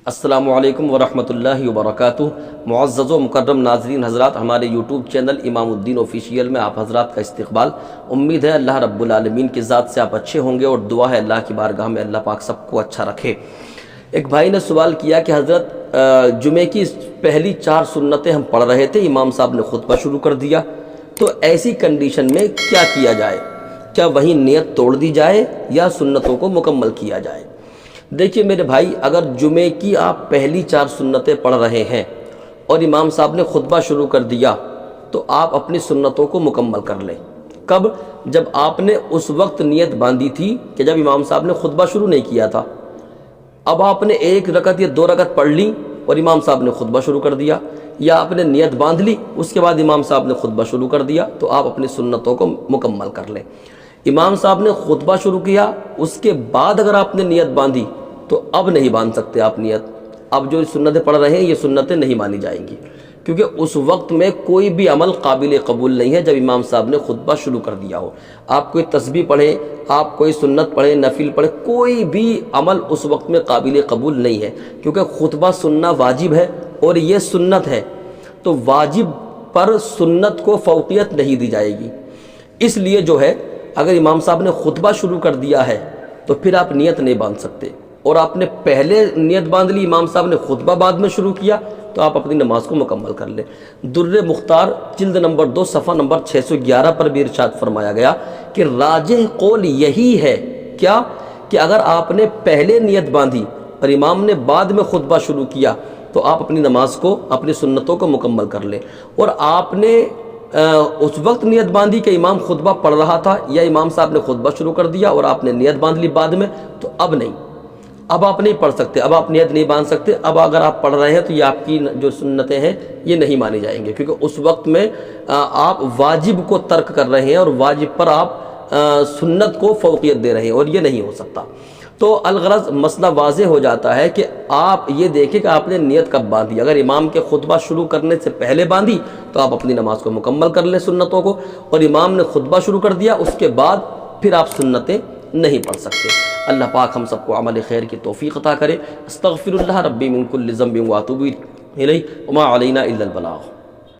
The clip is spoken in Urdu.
السلام علیکم ورحمۃ اللہ وبرکاتہ۔ معزز و مکرم ناظرین حضرات، ہمارے یوٹیوب چینل امام الدین آفیشیل میں آپ حضرات کا استقبال۔ امید ہے اللہ رب العالمین کی ذات سے آپ اچھے ہوں گے، اور دعا ہے اللہ کی بارگاہ میں اللہ پاک سب کو اچھا رکھے۔ ایک بھائی نے سوال کیا کہ حضرت جمعے کی پہلی 4 سنتیں ہم پڑھ رہے تھے، امام صاحب نے خطبہ شروع کر دیا، تو ایسی کنڈیشن میں کیا کیا جائے؟ کیا وہیں نیت توڑ دی جائے یا سنتوں کو مکمل کیا جائے؟ دیکھیے میرے بھائی، اگر جمعے کی آپ پہلی 4 سنتیں پڑھ رہے ہیں اور امام صاحب نے خطبہ شروع کر دیا، تو آپ اپنی سنتوں کو مکمل کر لیں۔ کب؟ جب آپ نے اس وقت نیت باندھی تھی کہ جب امام صاحب نے خطبہ شروع نہیں کیا تھا۔ اب آپ نے 1 رکعت یا 2 رکعت پڑھ لی اور امام صاحب نے خطبہ شروع کر دیا، یا آپ نے نیت باندھ لی اس کے بعد امام صاحب نے خطبہ شروع کر دیا، تو آپ اپنی سنتوں کو مکمل کر لیں۔ امام صاحب نے خطبہ شروع کیا، اس کے بعد اگر آپ نے نیت باندھی تو اب نہیں باندھ سکتے آپ نیت۔ اب جو سنتیں پڑھ رہے ہیں یہ سنتیں نہیں مانی جائیں گی، کیونکہ اس وقت میں کوئی بھی عمل قابل قبول نہیں ہے جب امام صاحب نے خطبہ شروع کر دیا ہو۔ آپ کوئی تسبیح پڑھیں، آپ کوئی سنت پڑھیں، نفل پڑھیں، کوئی بھی عمل اس وقت میں قابل قبول نہیں ہے، کیونکہ خطبہ سننا واجب ہے اور یہ سنت ہے، تو واجب پر سنت کو فوقیت نہیں دی جائے گی۔ اس لیے جو ہے، اگر امام صاحب نے خطبہ شروع کر دیا ہے تو پھر آپ نیت نہیں باندھ سکتے، اور آپ نے پہلے نیت باندھ لی، امام صاحب نے خطبہ بعد میں شروع کیا، تو آپ اپنی نماز کو مکمل کر لیں۔ در مختار جلد نمبر 2 صفحہ نمبر 611 پر بھی ارشاد فرمایا گیا کہ راجح قول یہی ہے، کیا کہ اگر آپ نے پہلے نیت باندھی اور امام نے بعد میں خطبہ شروع کیا تو آپ اپنی نماز کو، اپنی سنتوں کو مکمل کر لیں۔ اور آپ نے اس وقت نیت باندھی کہ امام خطبہ پڑھ رہا تھا یا امام صاحب نے خطبہ شروع کر دیا اور آپ نے نیت باندھ لی بعد میں، تو اب نہیں، اب آپ نہیں پڑھ سکتے، اب آپ نیت نہیں باندھ سکتے۔ اب اگر آپ پڑھ رہے ہیں تو یہ آپ کی جو سنتیں ہیں یہ نہیں مانی جائیں گے، کیونکہ اس وقت میں آپ واجب کو ترک کر رہے ہیں اور واجب پر آپ سنت کو فوقیت دے رہے ہیں، اور یہ نہیں ہو سکتا۔ تو الغرض مسئلہ واضح ہو جاتا ہے کہ آپ یہ دیکھیں کہ آپ نے نیت کب باندھی۔ اگر امام کے خطبہ شروع کرنے سے پہلے باندھی تو آپ اپنی نماز کو مکمل کر لیں سنتوں کو، اور امام نے خطبہ شروع کر دیا اس کے بعد پھر آپ سنتیں نہیں پڑھ سکتے۔ اللہ پاک ہم سب کو عمل خیر کی توفیق عطا کرے۔ استغفر اللہ ربی من کل ذنب واتوب الیہ وما علینا الا البلاغ۔